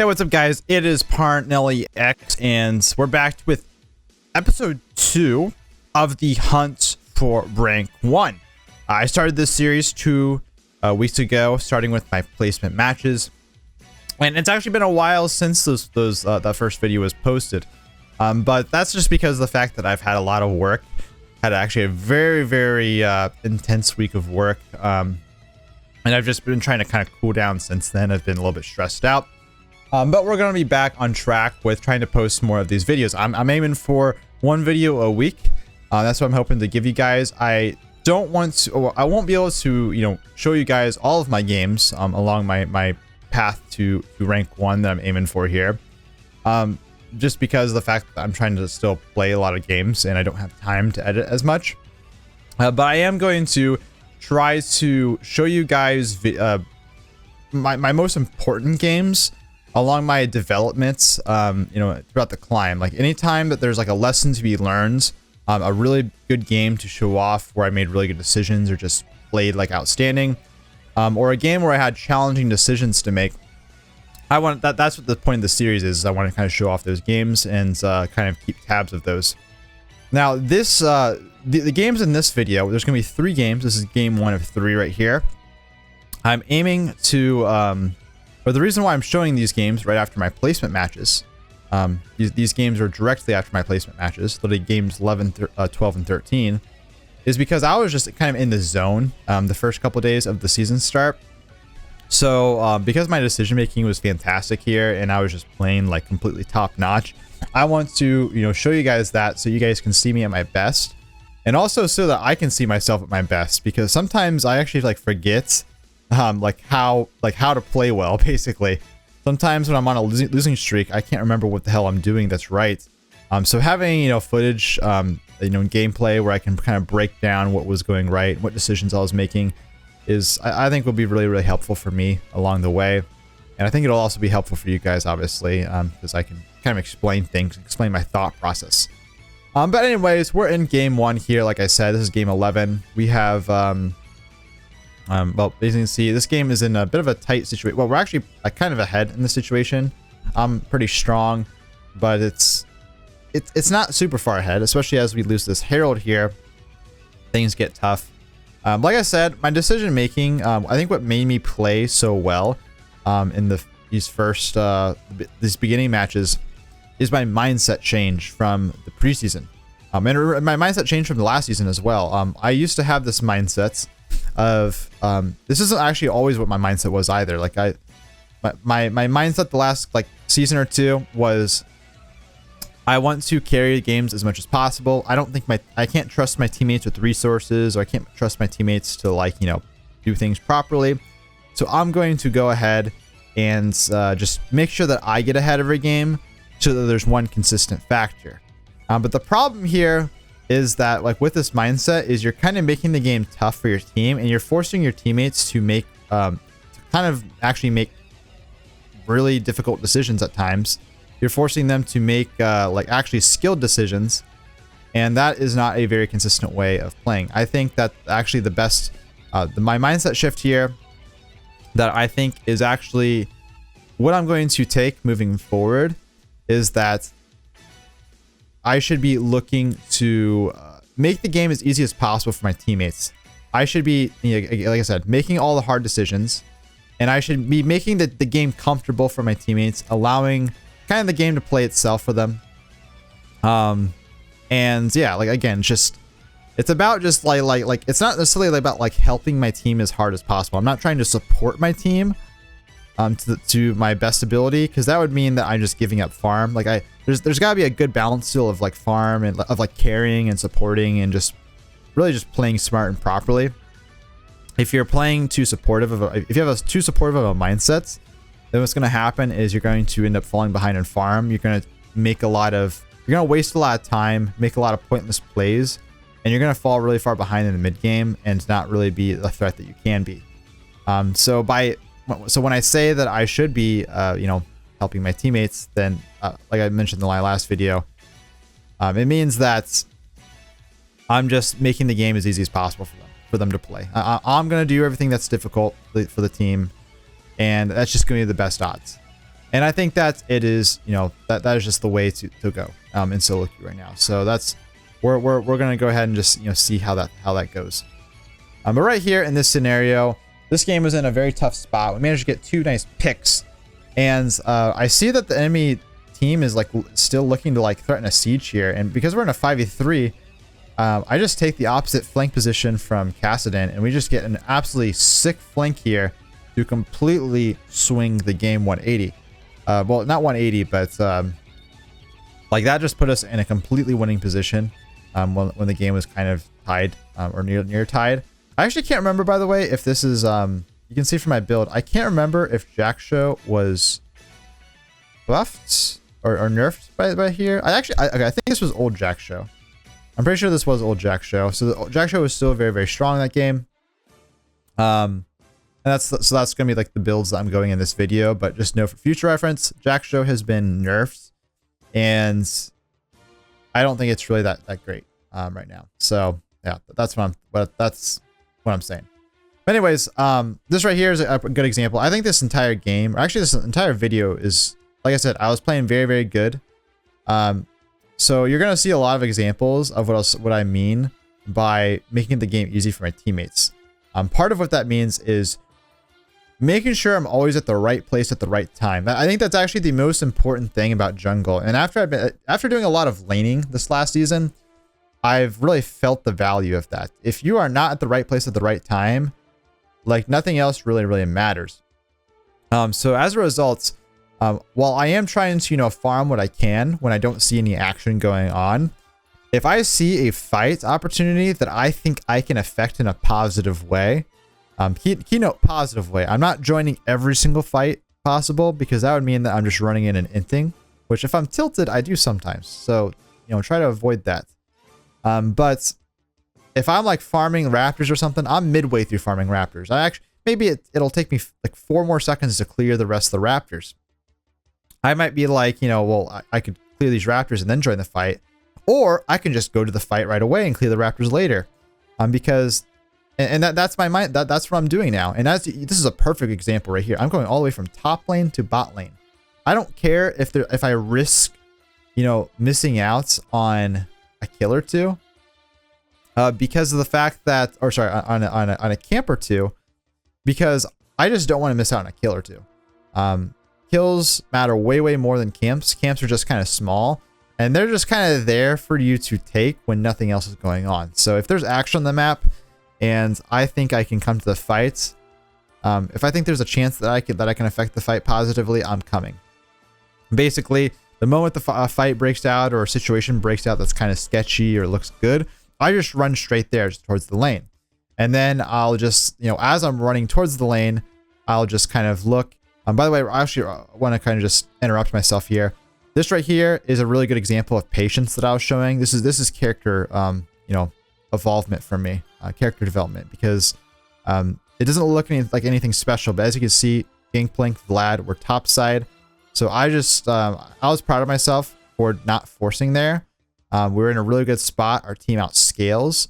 Hey, what's up, guys? It is Parnellyx, and we're back with episode 2 of the hunt for rank 1. I started this series 2 weeks ago, starting with my placement matches, and it's actually been a while since that first video was posted. But that's just because of the fact that I've had a lot of work, had actually a very intense week of work, and I've just been trying to kind of cool down since then. I've been a little bit stressed out. But we're going to be back on track with trying to post more of these videos. I'm aiming for one video a week. That's what I'm hoping to give you guys. I won't be able to, show you guys all of my games along my path to rank 1 that I'm aiming for here. Just because of the fact that I'm trying to still play a lot of games and I don't have time to edit as much. But I am going to try to show you guys my most important games along my developments, throughout the climb. Like anytime that there's like a lesson to be learned, a really good game to show off where I made really good decisions or just played like outstanding, or a game where I had challenging decisions to make. That's what the point of the series is. I want to kind of show off those games and kind of keep tabs of those. Now this the games in this video, there's gonna be 3 games. This is game 1 of 3 right here. I'm aiming to but the reason why I'm showing these games right after my placement matches, these games are directly after my placement matches, literally games 11, 12, and 13, is because I was just kind of in the zone the first couple days of the season start. So because my decision making was fantastic here and I was just playing like completely top notch, I want to show you guys that so you guys can see me at my best, and also so that I can see myself at my best, because sometimes I actually like forget how to play well. Basically, sometimes when I'm on a losing streak, I can't remember what the hell I'm doing that's right. So having footage, gameplay where I can kind of break down what was going right, what decisions I was making, is I think will be really helpful for me along the way, and I think it'll also be helpful for you guys, obviously, because I can kind of explain things, explain my thought process. But anyways, we're in game 1 here. Like I said, this is game 11. We have well, as you can see, this game is in a bit of a tight situation. Well, we're actually kind of ahead in the situation. I'm pretty strong, but it's not super far ahead, especially as we lose this Herald here. Things get tough. Like I said, my decision making, I think what made me play so well in these beginning matches is my mindset change from the preseason. And my mindset changed from the last season as well. I used to have this mindset of this isn't actually always what my mindset was either. Like my mindset the last season or 2 was I want to carry games as much as possible. I can't trust my teammates with resources, or I can't trust my teammates to do things properly. So I'm going to go ahead and just make sure that I get ahead every game so that there's one consistent factor. But the problem here is that with this mindset is you're kind of making the game tough for your team, and you're forcing your teammates to make actually make really difficult decisions at times. You're forcing them to make actually skilled decisions, and that is not a very consistent way of playing. I think that actually the best my mindset shift here that I think is actually what I'm going to take moving forward is that I should be looking to make the game as easy as possible for my teammates. I should be, like I said, making all the hard decisions, and I should be making the game comfortable for my teammates, allowing kind of the game to play itself for them. And yeah, again, it's about just it's not necessarily about helping my team as hard as possible. I'm not trying to support my team to my best ability, because that would mean that I'm just giving up farm. There's got to be a good balance still of farm and of carrying and supporting and just really just playing smart and properly. If you're playing too supportive if you have too supportive of a mindset, then what's going to happen is you're going to end up falling behind in farm. You're going to waste a lot of time, make a lot of pointless plays, and you're going to fall really far behind in the mid game and not really be the threat that you can be. So when I say that I should be, helping my teammates, then like I mentioned in my last video, it means that I'm just making the game as easy as possible for them to play. I'm going to do everything that's difficult for the team, and that's just going to be the best odds. And I think that it is, that is just the way to go in solo queue right now. So that's we're gonna go ahead and just see how that goes. But right here in this scenario, this game was in a very tough spot. We managed to get 2 nice picks, and I see that the enemy team is like still looking to like threaten a siege here. And because we're in a 5v3, I just take the opposite flank position from Kassadin, and we just get an absolutely sick flank here to completely swing the game 180. Well, not 180, but like that just put us in a completely winning position when the game was kind of tied or near tied. I actually can't remember, by the way, if this is you can see from my build, I can't remember if Jackshow was buffed or nerfed by here. I think this was old Jackshow. I'm pretty sure this was old Jackshow. So the Jackshow was still very, very strong in that game. And that's gonna be like the builds that I'm going in this video. But just know for future reference, Jackshow has been nerfed, and I don't think it's really that great right now. So yeah, that's what I'm saying. But anyways, this right here is a good example. I think this entire game, or actually this entire video, is, like I said, I was playing very, very good. So you're gonna see a lot of examples of what I mean by making the game easy for my teammates. Part of what that means is making sure I'm always at the right place at the right time. I think that's actually the most important thing about jungle. And after doing a lot of laning this last season, I've really felt the value of that. If you are not at the right place at the right time, like nothing else really matters. So as a result, while I am trying to farm what I can when I don't see any action going on, if I see a fight opportunity that I think I can affect in a positive way, keynote positive way, I'm not joining every single fight possible, because that would mean that I'm just running in and inting, which if I'm tilted, I do sometimes. So try to avoid that. But if I'm like farming raptors or something, I'm midway through farming raptors. Maybe it'll take me like 4 more seconds to clear the rest of the raptors. I might be like, well, I could clear these raptors and then join the fight, or I can just go to the fight right away and clear the raptors later. Because, and that's my mind. That's what I'm doing now. And this is a perfect example right here. I'm going all the way from top lane to bot lane. I don't care if I risk, missing out on a kill or two, because of the fact that, or sorry, on a camp or two, because I just don't want to miss out on a kill or two. Kills matter way more than camps. Camps are just kind of small, and they're just kind of there for you to take when nothing else is going on. So if there's action on the map, and I think I can come to the fight, if I think there's a chance that I can affect the fight positively, I'm coming. Basically, the moment the fight breaks out or a situation breaks out that's kind of sketchy or looks good, I just run straight there towards the lane. And then I'll just, as I'm running towards the lane, I'll just kind of look. By the way, I actually want to kind of just interrupt myself here. This right here is a really good example of patience that I was showing. This is character, evolvement for me, character development, because it doesn't look like anything special. But as you can see, Gangplank, Vlad, we're topside. So I was proud of myself for not forcing there. We're in a really good spot. Our team outscales.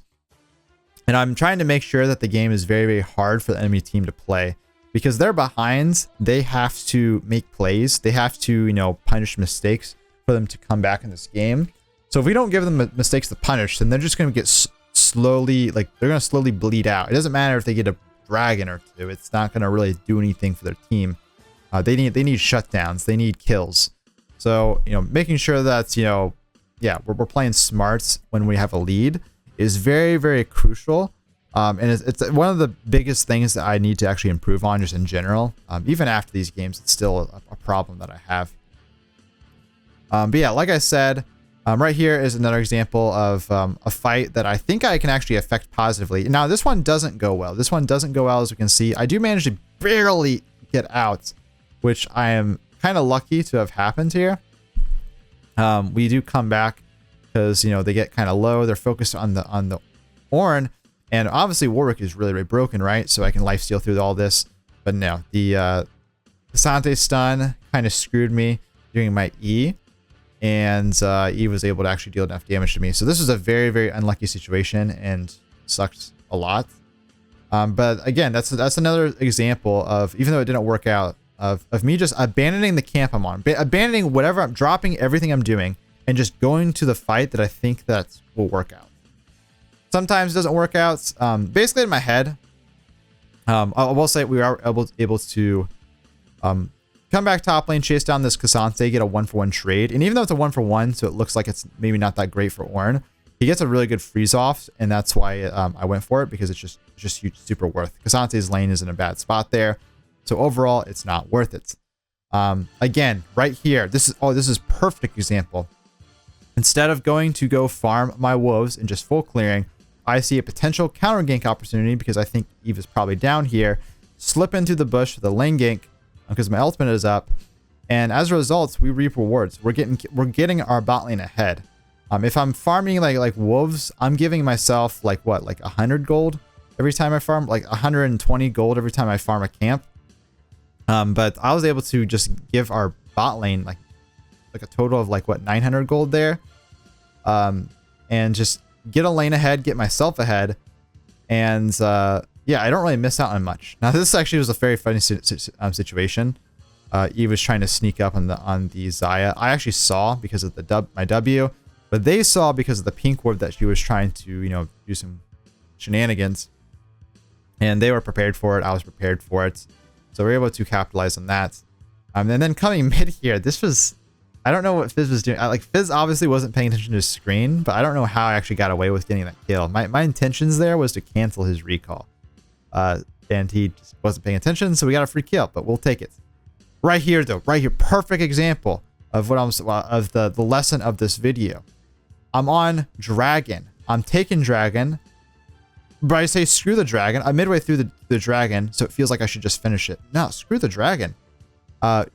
And I'm trying to make sure that the game is very, very hard for the enemy team to play. Because they're behind, they have to make plays. They have to, punish mistakes for them to come back in this game. So if we don't give them mistakes to punish, then they're just going to get slowly, they're going to slowly bleed out. It doesn't matter if they get a dragon or 2. It's not going to really do anything for their team. They need shutdowns. They need kills. So, making sure that, we're playing smarts when we have a lead is very, very crucial. And it's one of the biggest things that I need to actually improve on just in general. Even after these games, it's still a problem that I have. But yeah, like I said, right here is another example of a fight that I think I can actually affect positively. Now, this one doesn't go well. This one doesn't go well, as we can see. I do manage to barely get out, which I am kind of lucky to have happened here. We do come back because, they get kind of low. They're focused on the Ornn. And obviously Warwick is really, really broken, right? So I can lifesteal through all this. But no, the Sante stun kind of screwed me during my E. And E was able to actually deal enough damage to me. So this was a very, very unlucky situation and sucked a lot. But again, that's another example of, even though it didn't work out, of me just abandoning the camp I'm on, abandoning whatever I'm dropping, everything I'm doing, and just going to the fight that I think that will work out. Sometimes it doesn't work out. Basically in my head, I will say we are able to come back top lane, chase down this Cassante, get a 1-for-1 trade. And even though it's a 1-for-1, so it looks like it's maybe not that great for Ornn, he gets a really good freeze off, and that's why I went for it, because it's just huge, super worth. Cassante's lane is in a bad spot there, so overall it's not worth it. Again, right here, this is perfect example. Instead of going to go farm my wolves and just full clearing, I see a potential counter gank opportunity because I think Eve is probably down here. Slip into the bush with a lane gank because my ultimate is up, and as a result, we reap rewards. We're getting our bot lane ahead. If I'm farming like wolves, I'm giving myself like 100 gold every time I farm, like 120 gold every time I farm a camp. But I was able to just give our bot lane like a total of 900 gold there, and just get a lane ahead, get myself ahead, and yeah, I don't really miss out on much. Now this actually was a very funny situation. Eve was trying to sneak up on the Xayah. I actually saw because of my W, but they saw because of the pink ward that she was trying to do some shenanigans, and they were prepared for it. I was prepared for it, so we were able to capitalize on that. And then coming mid here, this was, I don't know what Fizz was doing. Fizz obviously wasn't paying attention to his screen, but I don't know how I actually got away with getting that kill. My intentions there was to cancel his recall. And he just wasn't paying attention, so we got a free kill, but we'll take it. Right here though, right here, perfect example of what of the lesson of this video. I'm on dragon. I'm taking dragon, but I say screw the dragon. I'm midway through the dragon, so it feels like I should just finish it. No, screw the dragon. I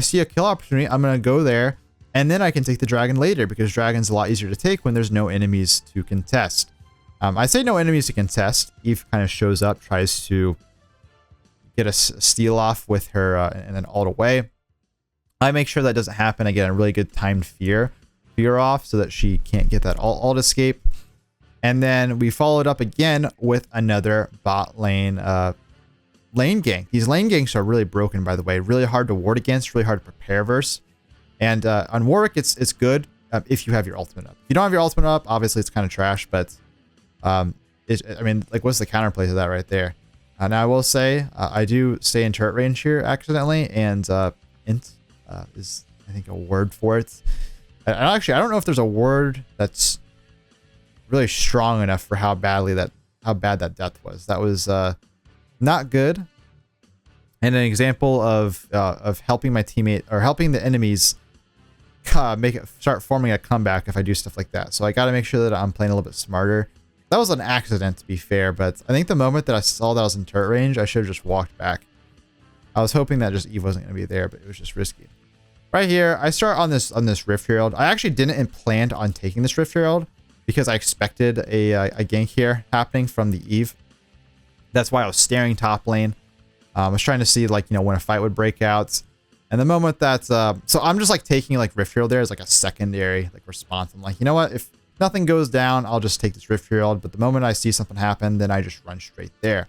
see a kill opportunity, I'm gonna go there, and then I can take the dragon later because dragon's a lot easier to take when there's no enemies to contest. I say no enemies to contest. Eve kind of shows up, tries to get a steal off with her, and then ult away. I make sure that doesn't happen. I get a really good timed fear off so that she can't get that ult escape. And then we followed up again with another bot lane lane gank. These lane ganks are really broken, by the way. Really hard to ward against, really hard to prepare versus. And on Warwick, it's good if you have your ultimate up. If you don't have your ultimate up, obviously it's kind of trash, but I mean, what's the counterplay to that right there? Now I will say I do stay in turret range here accidentally, and int is, I think, a word for it. Actually, I don't know if there's a word that's really strong enough for how bad that death was. That was not good, and an example of helping my teammate or helping the enemies start forming a comeback if I do stuff like that. So I got to make sure that I'm playing a little bit smarter. That was an accident, to be fair, but I think the moment that I saw that I was in turret range, I should have just walked back. I was hoping that just Eve wasn't going to be there, but it was just risky. Right here, I start on this Rift Herald. I actually didn't plan on taking this Rift Herald because I expected a gank here happening from the Eve. That's why I was staring top lane. I was trying to see when a fight would break out. And the moment that so I'm just taking Rift Herald there as a secondary response. I'm like, you know what? If nothing goes down, I'll just take this Rift Herald. But the moment I see something happen, then I just run straight there.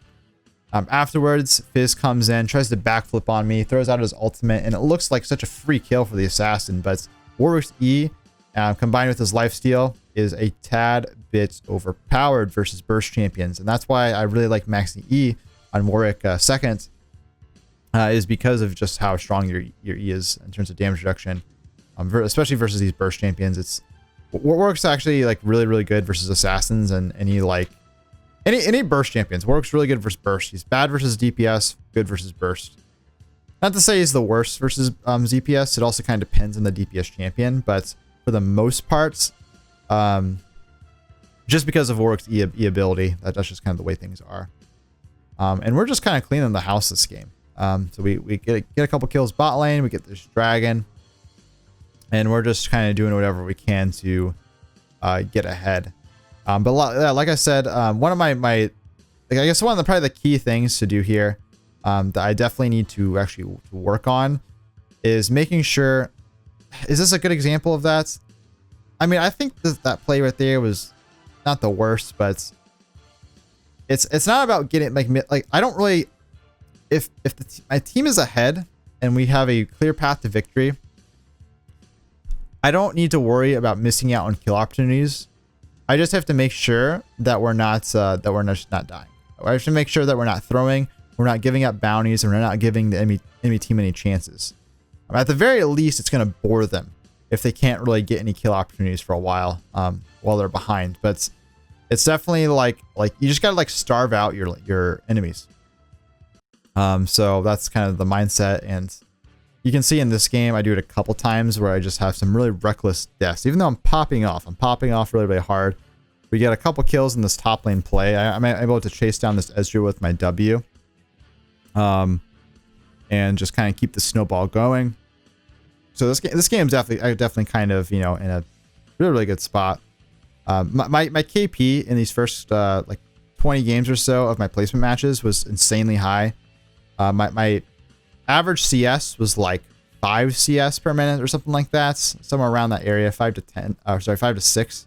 Afterwards, Fizz comes in, tries to backflip on me, throws out his ultimate, and it looks like such a free kill for the assassin. But Warwick's E, combined with his lifesteal, is a tad bit overpowered versus burst champions, and that's why I really like maxing E on Warwick second, is because of just how strong your E is in terms of damage reduction, especially versus these burst champions. Warwick's actually really good versus assassins and any burst champions. Warwick's really good versus burst. He's bad versus DPS, good versus burst. Not to say he's the worst versus ZPS. It also kind of depends on the DPS champion, but for the most parts, just because of Warwick's E ability, that's just kind of the way things are. And we're just kind of cleaning the house this game. So we get a couple kills bot lane, we get this dragon, and we're just kind of doing whatever we can to get ahead. But like I said, one of I guess one of the probably the key things to do here, that I definitely need to actually work on, is making sure. Is this a good example of that? I mean, I think that play right there was not the worst, but it's not about getting I don't really. my team is ahead and we have a clear path to victory, I don't need to worry about missing out on kill opportunities. I just have to make sure that we're not just not dying. I have to make sure that we're not throwing, we're not giving up bounties, and we're not giving the enemy team any chances. At the very least, it's going to bore them if they can't really get any kill opportunities for a while they're behind. But it's definitely like you just gotta like starve out your enemies. So that's kind of the mindset, and you can see in this game I do it a couple times where I just have some really reckless deaths. Even though I'm popping off really, really hard. We get a couple kills in this top lane play. I'm able to chase down this Ezreal with my W. And just kind of keep the snowball going. So this game is definitely kind of, you know, in a really, really good spot. My KP in these first like 20 games or so of my placement matches was insanely high. My average CS was like 5 CS per minute or something like that, somewhere around that area, 5 to 6.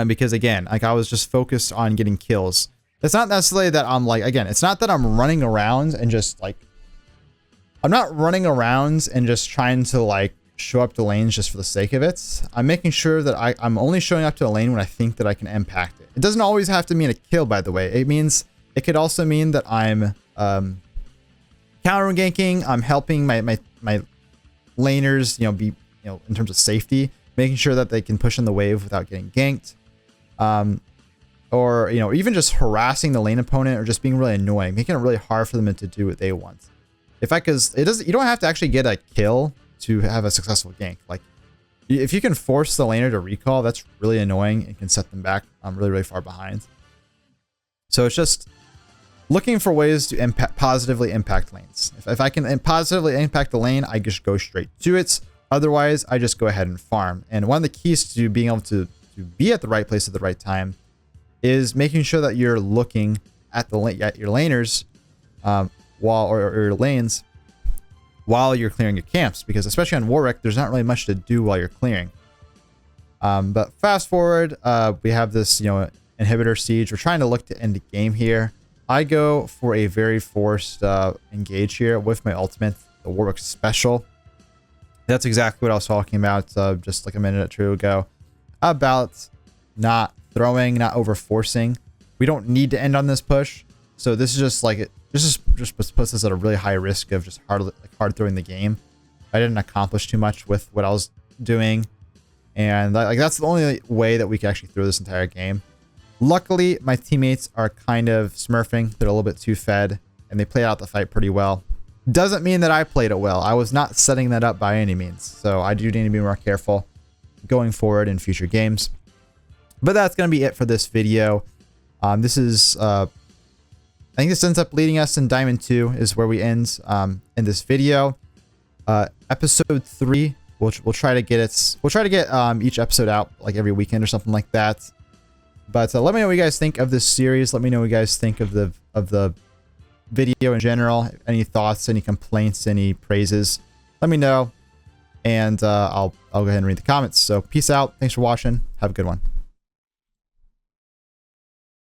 Because again, like I was just focused on getting kills. It's not necessarily that I'm like, again, it's not that I'm running around and just like, I'm not running around and just trying to like show up to lanes just for the sake of it. I'm making sure that I'm only showing up to a lane when I think that I can impact it. It doesn't always have to mean a kill, by the way. It could also mean that I'm counter ganking. I'm helping my laners, you know, be, you know, in terms of safety, making sure that they can push in the wave without getting ganked. Or, you know, even just harassing the lane opponent or just being really annoying, making it really hard for them to do what they want. Because you don't have to actually get a kill to have a successful gank. Like, if you can force the laner to recall, that's really annoying and can set them back really, really far behind. So it's just looking for ways to positively impact lanes. If I can positively impact the lane, I just go straight to it. Otherwise, I just go ahead and farm. And one of the keys to being able to be at the right place at the right time is making sure that you're looking at your laners or your lanes while you're clearing your camps, because especially on Warwick, there's not really much to do while you're clearing. But fast forward, we have this, you know, inhibitor siege. We're trying to look to end the game here. I go for a very forced engage here with my ultimate, the Warwick special. That's exactly what I was talking about just like a minute or two ago, about not throwing, not over forcing. We don't need to end on this push, so this is just like this just puts us at a really high risk of just hard throwing the game. I didn't accomplish too much with what I was doing, and like that's the only way that we can actually throw this entire game. Luckily, my teammates are kind of smurfing. They're a little bit too fed, and they played out the fight pretty well. Doesn't mean that I played it well. I was not setting that up by any means, so I do need to be more careful going forward in future games. But that's going to be it for this video. This is, I think this ends up leading us in Diamond 2 is where we end in this video. Episode 3, we'll try to get each episode out like every weekend or something like that. But let me know what you guys think of this series. Let me know what you guys think of the video in general. Any thoughts, any complaints, any praises, let me know. And I'll go ahead and read the comments. So peace out. Thanks for watching. Have a good one.